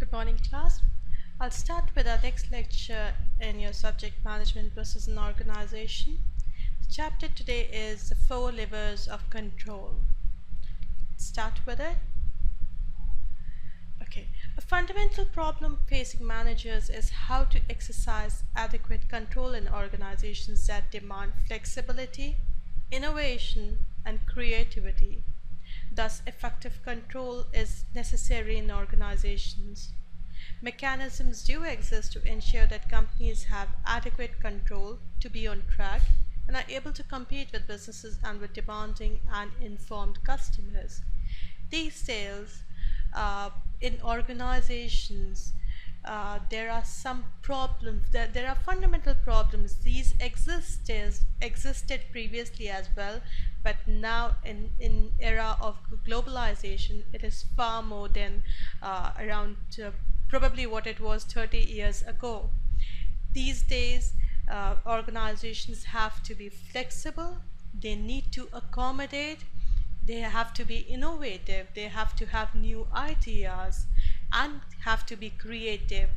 Good morning, class. I'll start with our next lecture in your subject management process and organization. The chapter today is the 4 levers of control. Let's start with it. Okay. A fundamental problem facing managers is how to exercise adequate control in organizations that demand flexibility, innovation, and creativity. Thus, effective control is necessary in organizations. Mechanisms do exist to ensure that companies have adequate control to be on track and are able to compete with businesses and with demanding and informed customers. These days, in organizations, there are some problems. There are fundamental problems. These existed previously as well, but now in era of globalization, it is far more than around probably what it was 30 years ago. These days, organizations have to be flexible. They need to accommodate. They have to be innovative. They have to have new ideas and have to be creative.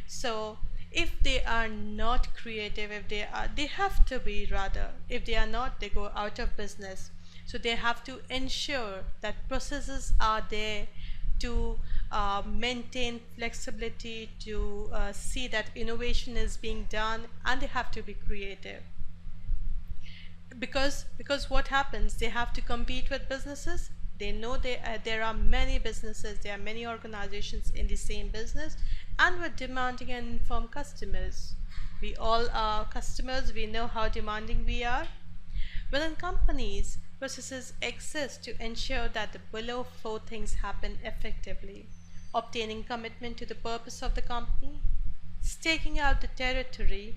So if they are not creative, they have to be, rather. If they are not, they go out of business. So they have to ensure that processes are there to maintain flexibility, to see that innovation is being done, and they have to be creative. Because what happens, they have to compete with businesses. They know there are many businesses, there are many organizations in the same business, and with demanding and informed customers. We all are customers, we know how demanding we are. Within companies, processes exist to ensure that the below 4 things happen effectively: obtaining commitment to the purpose of the company, staking out the territory,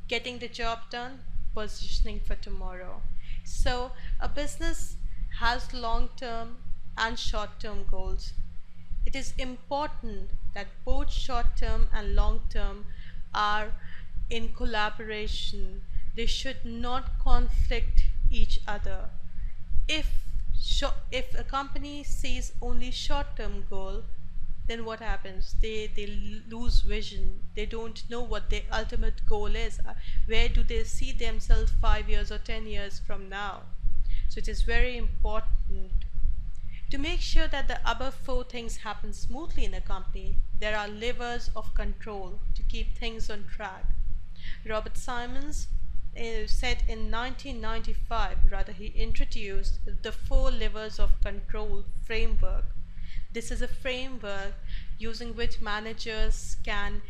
getting the job done, positioning for tomorrow. So a business has long-term and short-term goals. It is important that both short-term and long-term are in collaboration. They should not conflict each other. If if a company sees only short-term goal, then what happens? They lose vision. They don't know what their ultimate goal is. Where do they see themselves 5 years or 10 years from now? So it is very important to make sure that the above 4 things happen smoothly in a company. There are levers of control to keep things on track. Robert Simons said in 1995, rather, he introduced the 4 levers of control framework. This is a framework using which managers can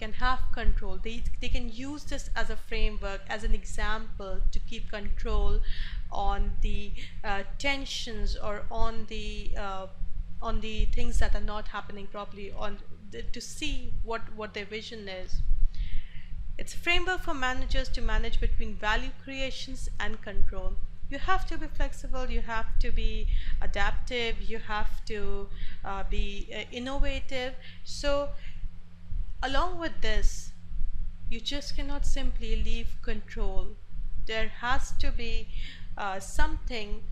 can have control. They can use this as a framework, as an example, to keep control on the tensions or on the things that are not happening properly, to see what their vision is. It's a framework for managers to manage between value creations and control. You have to be flexible, you have to be adaptive, you have to be innovative. So along with this, you just cannot simply leave control. There has to be something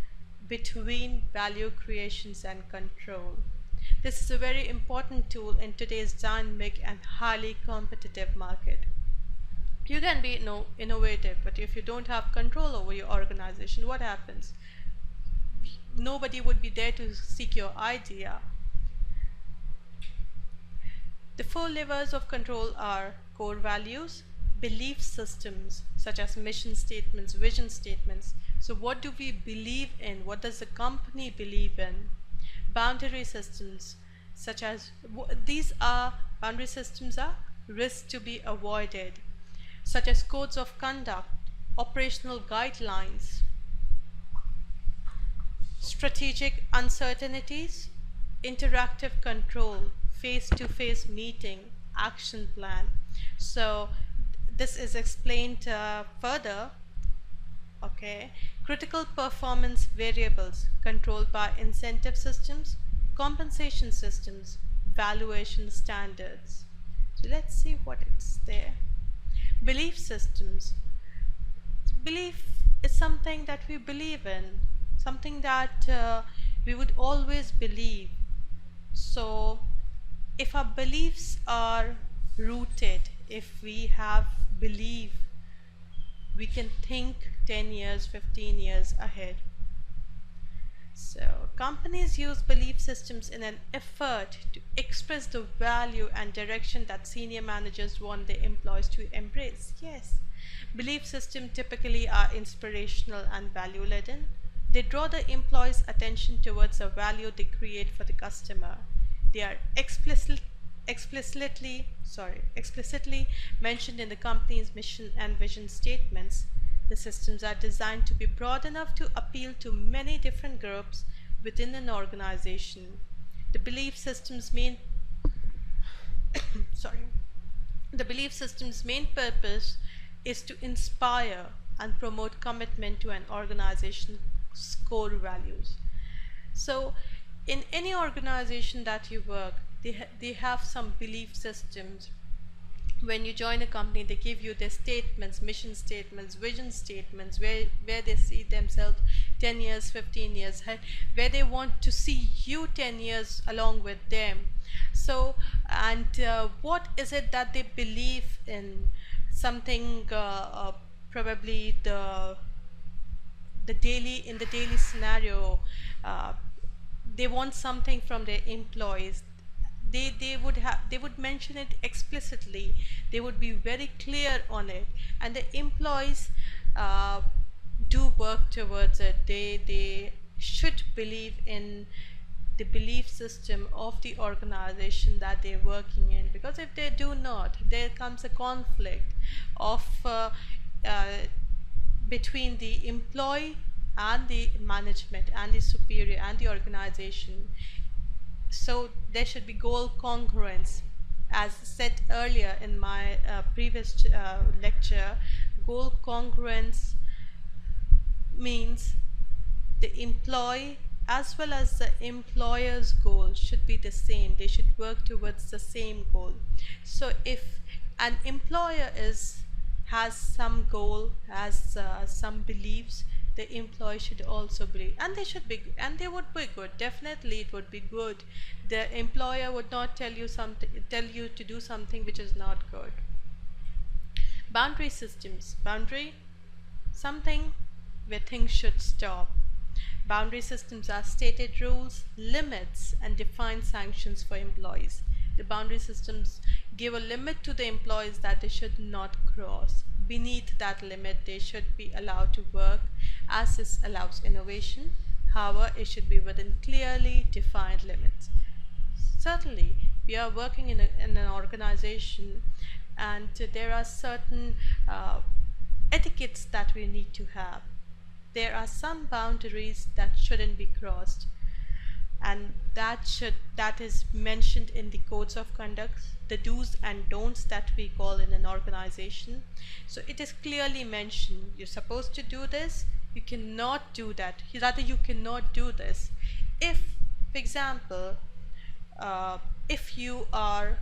between value creations and control. This is a very important tool in today's dynamic and highly competitive market. You can be innovative, but if you don't have control over your organization, what happens? Nobody would be there to seek your idea. The 4 levers of control are core values, belief systems such as mission statements, vision statements. So what do we believe in? What does the company believe in? Boundary systems such as boundary systems are risks to be avoided, such as codes of conduct, operational guidelines, strategic uncertainties, interactive control, face-to-face meeting, action plan. So this is explained further. Okay, critical performance variables controlled by incentive systems, compensation systems, valuation standards. So let's see what it's there. Belief systems. Belief is something that we believe in, something that we would always believe. So if our beliefs are rooted, if we have belief, we can think 10 years, 15 years ahead. So, companies use belief systems in an effort to express the value and direction that senior managers want their employees to embrace. Yes, belief systems typically are inspirational and value laden. They draw the employee's attention towards a value they create for the customer. They are explicitly mentioned in the company's mission and vision statements. The systems are designed to be broad enough to appeal to many different groups within an organization. The belief system's main sorry, the belief system's main purpose is to inspire and promote commitment to an organization's core values. So, in any organization that you work, they have some belief systems. When you join a company, they give you their statements, mission statements, vision statements, where they see themselves 10 years, 15 years ahead, where they want to see you 10 years along with them. So, and what is it that they believe in? Something, probably the daily scenario, uh, they want something from their employees. They would mention it explicitly. They would be very clear on it, and the employees uh, do work towards it. They should believe in the belief system of the organization that they're working in, because if they do not, there comes a conflict of uh, between the employee and the management and the superior and the organization. So there should be goal congruence. As said earlier in my previous lecture, goal congruence means the employee as well as the employer's goal should be the same. They should work towards the same goal. So if an employer has some goal, has some beliefs, the employee should also believe, and they would be good. Definitely it would be good. The employer would not tell you to do something which is not good. Boundary systems. Boundary, something where things should stop. Boundary systems are stated rules, limits, and defined sanctions for employees. The boundary systems give a limit to the employees that they should not cross. Beneath that limit, they should be allowed to work as this allows innovation. However, it should be within clearly defined limits. Certainly, we are working in an organization, and there are certain etiquettes that we need to have. There are some boundaries that shouldn't be crossed, and that is mentioned in the codes of conduct, the do's and don'ts that we call in an organization. So it is clearly mentioned, you're supposed to do this, you cannot do that, rather you cannot do this. If, for example, if you are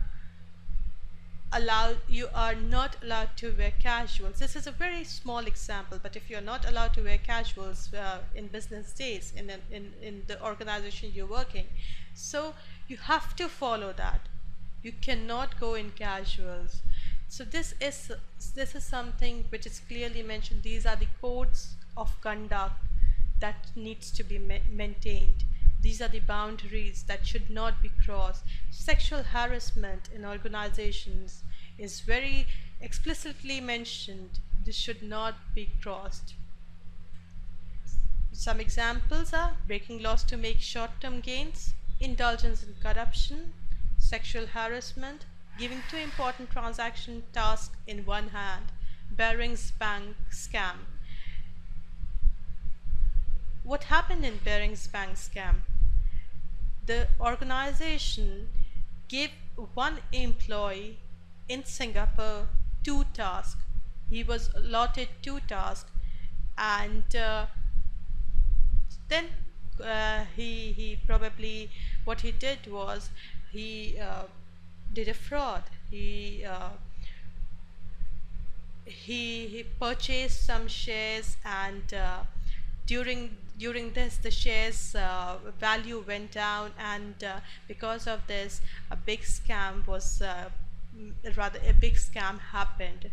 not allowed to wear casuals. This is a very small example, but if you're not allowed to wear casuals in business days in the organization you're working, so you have to follow that. You cannot go in casuals. So this is something which is clearly mentioned. These are the codes of conduct that needs to be maintained. These are the boundaries that should not be crossed. Sexual harassment in organizations is very explicitly mentioned. This should not be crossed. Some examples are breaking laws to make short-term gains, indulgence in corruption, sexual harassment, giving two important transaction tasks in one hand, Barings Bank scam. What happened in Barings Bank scam? The organization gave one employee in Singapore two tasks. He was allotted two tasks, and then he probably, what he did was he did a fraud. He purchased some shares and during this, the shares value went down, and because of this, a big scam was rather a big scam happened,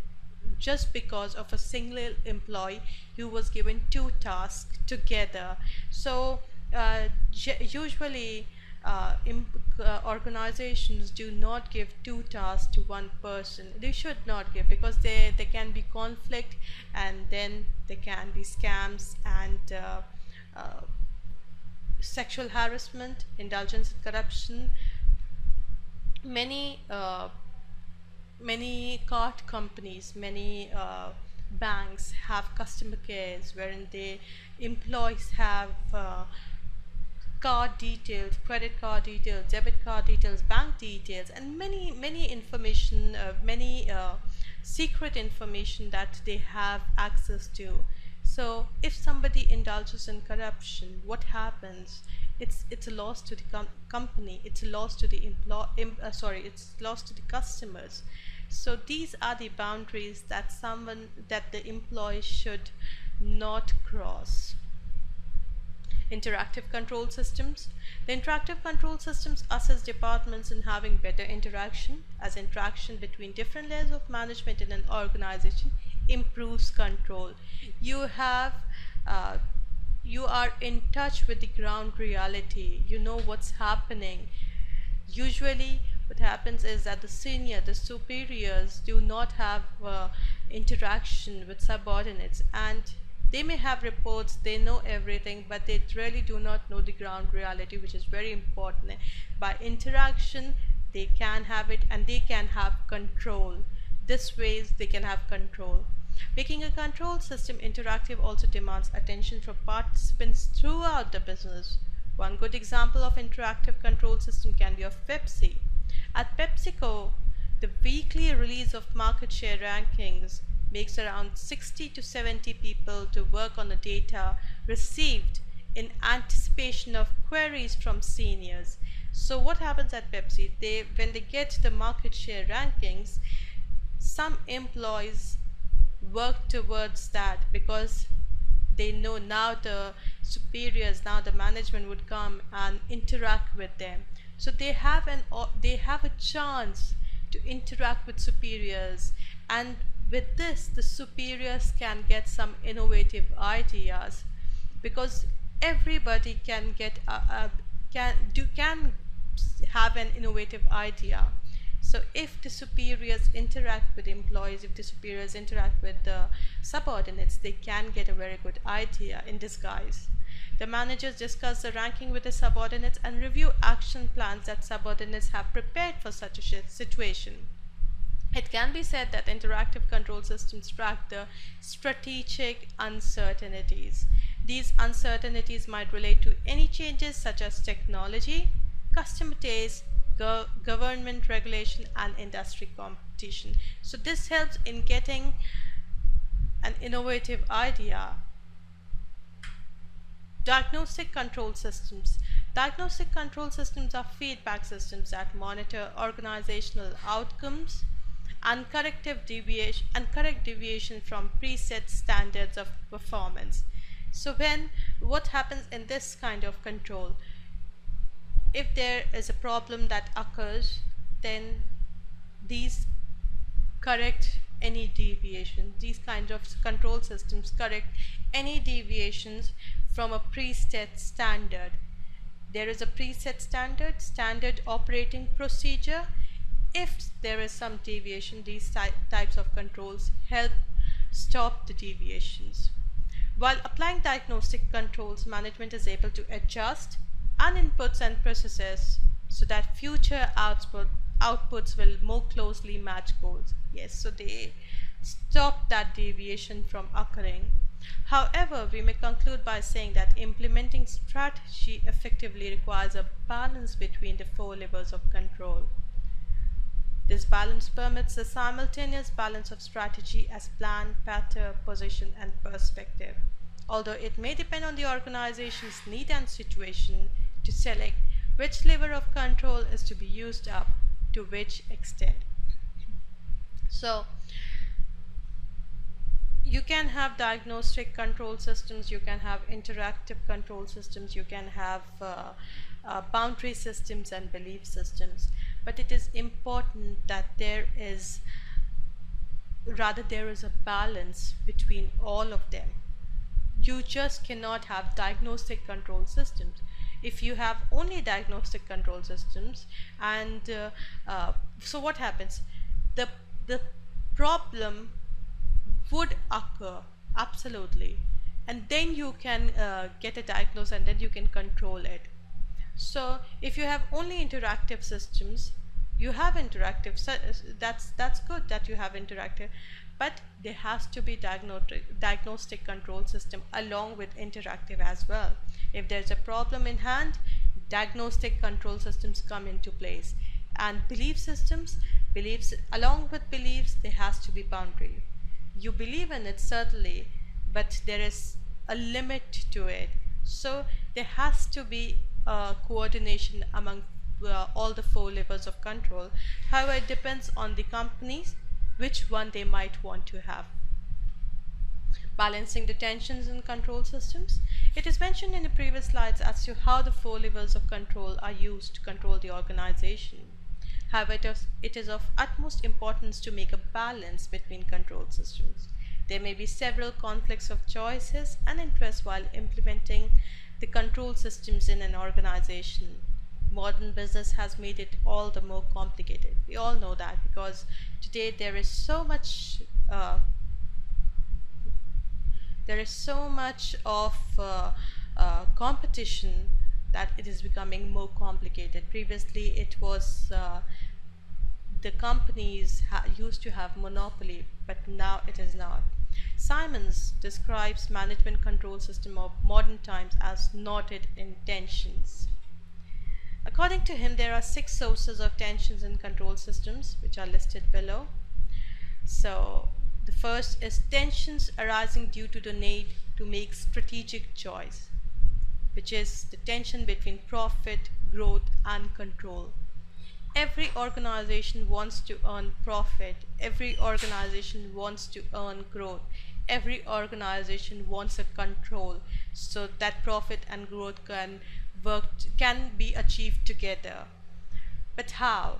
just because of a single employee who was given two tasks together. So usually organizations do not give two tasks to one person. They should not give, because there can be conflict, and then there can be scams, and uh, sexual harassment, indulgence in corruption. Many many card companies, many banks have customer cares wherein the employees have card details, credit card details, debit card details, bank details, and many information, many secret information that they have access to. So if somebody indulges in corruption, what happens? It's a loss to the company. It's a loss to the it's loss to the customers. So these are the boundaries that the employee should not cross. Interactive control systems. The interactive control systems assist departments in having better interaction, as interaction between different layers of management in an organization improves control. You have you are in touch with the ground reality. You know what's happening. Usually what happens is that the superiors do not have interaction with subordinates, and they may have reports, they know everything, but they really do not know the ground reality, which is very important. By interaction, they can have it, and they can have control. This ways they can have control. Making a control system interactive also demands attention from participants throughout the business. One good example of interactive control system can be of Pepsi. At PepsiCo, the weekly release of market share rankings makes around 60 to 70 people to work on the data received in anticipation of queries from seniors. So what happens at Pepsi? When they get the market share rankings, some employees work towards that, because they know now the superiors, now the management would come and interact with them. So they have a chance to interact with superiors, and with this the superiors can get some innovative ideas, because everybody can get can have an innovative idea. So if the superiors interact with employees, if the superiors interact with the subordinates, they can get a very good idea in disguise. The managers discuss the ranking with the subordinates and review action plans that subordinates have prepared for such a situation. It can be said that interactive control systems track the strategic uncertainties. These uncertainties might relate to any changes such as technology, customer taste, government regulation, and industry competition. So this helps in getting an innovative idea. Diagnostic control systems. Diagnostic control systems are feedback systems that monitor organizational outcomes and correct deviation from preset standards of performance. So what happens in this kind of control? If there is a problem that occurs, then these correct any deviation. These kinds of control systems correct any deviations from a preset standard. There is a preset standard operating procedure. If there is some deviation, these types of controls help stop the deviations. While applying diagnostic controls, management is able to adjust and inputs and processes so that future outputs will more closely match goals. Yes, so they stop that deviation from occurring. However, we may conclude by saying that implementing strategy effectively requires a balance between the four levers of control. This balance permits a simultaneous balance of strategy as plan, pattern, position, and perspective. Although it may depend on the organization's need and situation to select which lever of control is to be used up to which extent. So You can have diagnostic control systems, you can have interactive control systems, you can have boundary systems and belief systems, but it is important that there is a balance between all of them. You just cannot have diagnostic control systems. If you have only diagnostic control systems, and so what happens, the the problem would occur, absolutely, and then you can get a diagnosis and then you can control it. So if you have only interactive systems, you have interactive, that's good that you have interactive, but there has to be diagnostic control system along with interactive as well. If there's a problem in hand, diagnostic control systems come into place. And belief systems, beliefs, along with beliefs, there has to be boundary. You believe in it, certainly, but there is a limit to it. So there has to be coordination among all the four levels of control. However, it depends on the companies which one they might want to have. Balancing the tensions in control systems. It is mentioned in the previous slides as to how the four levels of control are used to control the organization. However, it is of utmost importance to make a balance between control systems. There may be several conflicts of choices and interests while implementing the control systems in an organization. Modern business has made it all the more complicated. We all know that, because today there is so much of competition that it is becoming more complicated. Previously, it was the companies used to have monopoly, but now it is not. Simons describes management control system of modern times as knotted in tensions. According to him, there are 6 sources of tensions in control systems, which are listed below. So the first is tensions arising due to the need to make strategic choice, which is the tension between profit, growth, and control. Every organization wants to earn profit. Every organization wants to earn growth. Every organization wants a control so that profit and growth can be achieved together. But how?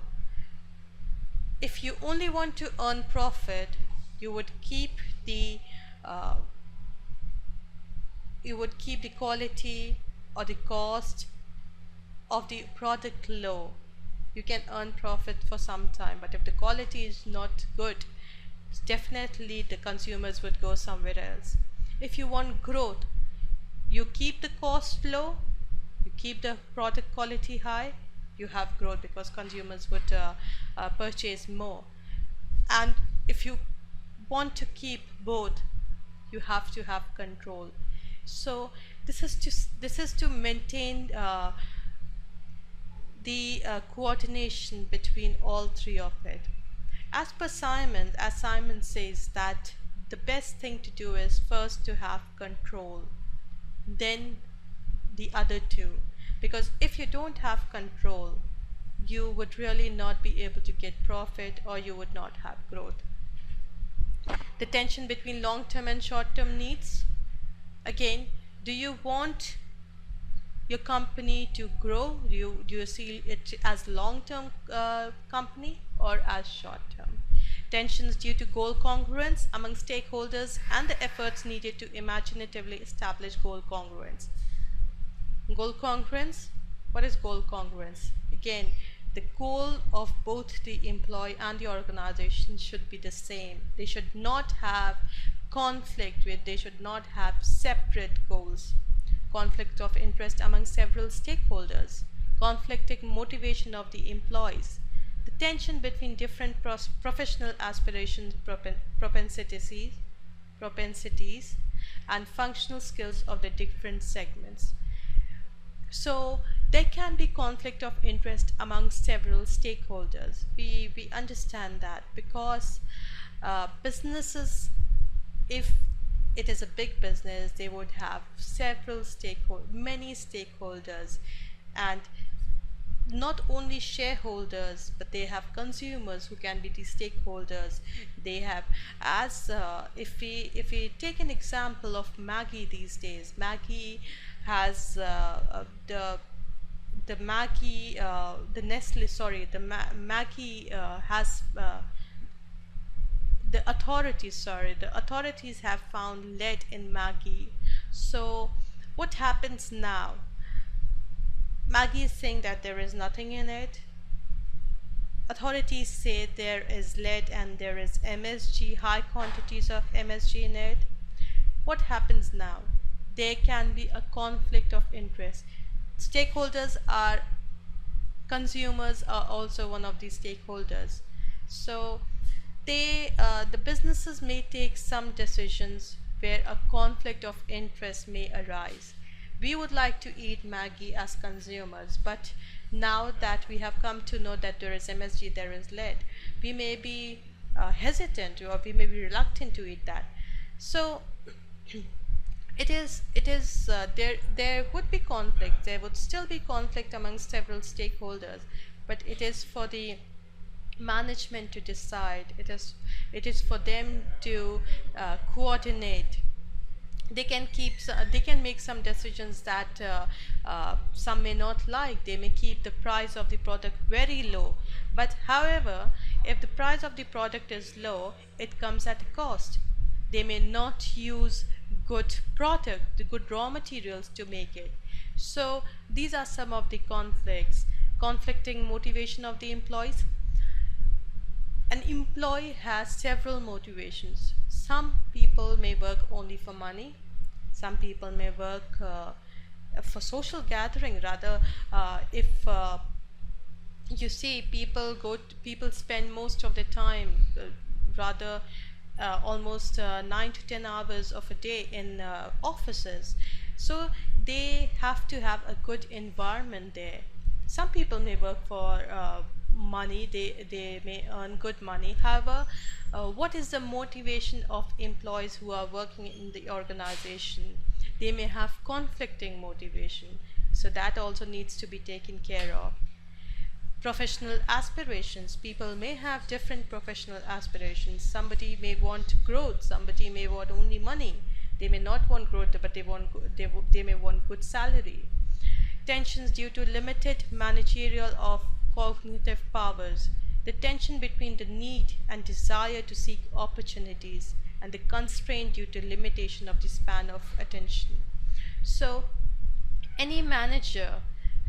If you only want to earn profit, you would keep the uh, quality or the cost of the product low. You can earn profit for some time, but if the quality is not good, definitely the consumers would go somewhere else. If you want growth, you keep the cost low, you keep the product quality high, you have growth because consumers would purchase more. And if you want to keep both, you have to have control. So this is to maintain the coordination between all three of it. As per Simon, as Simon says, that the best thing to do is first to have control, then the other two. Because if you don't have control, you would really not be able to get profit, or you would not have growth. The tension between long-term and short-term needs. Again, do you want your company to grow? Do you see it as long-term company or as short-term? Tensions due to goal congruence among stakeholders and the efforts needed to imaginatively establish goal congruence. Goal congruence. What is goal congruence? Again, the goal of both the employee and the organization should be the same. They should not have conflict with, they should not have separate goals. Conflict of interest among several stakeholders, conflicting motivation of the employees, the tension between different professional aspirations, propensities, and functional skills of the different segments. So there can be conflict of interest among several stakeholders. We understand that because businesses, if it is a big business, they would have many stakeholders, and not only shareholders, but they have consumers who can be the stakeholders. They have, as if we take an example of Maggie these days, Maggie has the Maggie the Nestle, sorry, Maggie has the authorities have found lead in Maggie. So what happens now? Maggie is saying that there is nothing in it. Authorities say there is lead and there is MSG, high quantities of MSG in it. What happens now? There can be a conflict of interest. Stakeholders are consumers are also one of these stakeholders. So the businesses may take some decisions where a conflict of interest may arise. We would like to eat Maggie as consumers, but now that we have come to know that there is MSG, there is lead, we may be hesitant, or we may be reluctant to eat that. So there would be conflict, there would still be conflict among several stakeholders, but it is for the management to decide. It is for them to coordinate. They can make some decisions that some may not like. They may keep the price of the product very low, but however, if the price of the product is low, it comes at a cost. They may not use the good raw materials to make it. So these are some of the conflicting motivation of the employees. An employee has several motivations. Some people may work only for money. Some people may work for social gathering. Rather, if you see, people spend most of the time, rather almost 9 to 10 hours of a day in offices. So they have to have a good environment there. Some people may work for money, they may earn good money. However, what is the motivation of employees who are working in the organization? They may have conflicting motivation, so that also needs to be taken care of. Professional aspirations, people may have different professional aspirations. Somebody may want growth, somebody may want only money. They may not want growth, but they may want good salary. Tensions due to limited managerial of cognitive powers, the tension between the need and desire to seek opportunities, and the constraint due to limitation of the span of attention. So any manager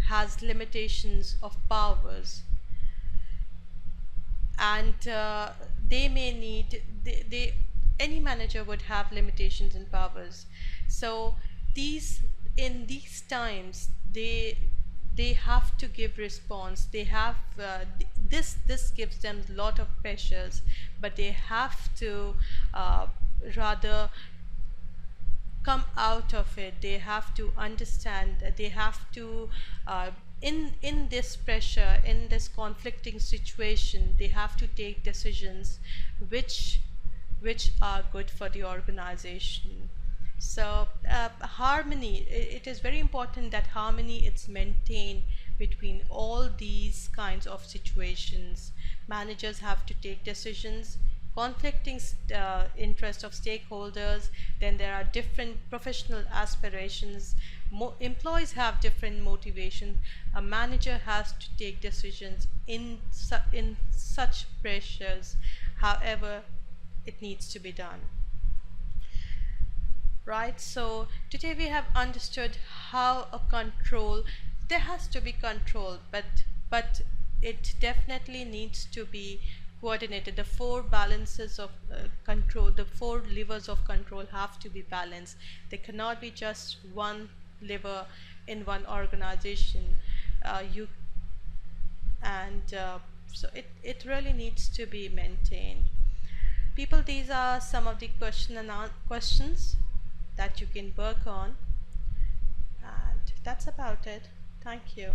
has limitations of powers, and they may need any manager would have limitations in powers. So in these times, they have to give response. They have this gives them a lot of pressures, but they have to rather come out of it. They have to understand that they have to in this pressure, in this conflicting situation, they have to take decisions which are good for the organization. So harmony, it is very important that harmony is maintained between all these kinds of situations. Managers have to take decisions, conflicting interest of stakeholders. Then there are different professional aspirations. Employees have different motivation. A manager has to take decisions in such pressures. However, it needs to be done. Right, so today we have understood how a control, there has to be control, but it definitely needs to be coordinated. The four balances of control, the four levers of control have to be balanced. There cannot be just one lever in one organization. You and So it really needs to be maintained. People, these are some of the questions that you can work on, and that's about it. Thank you.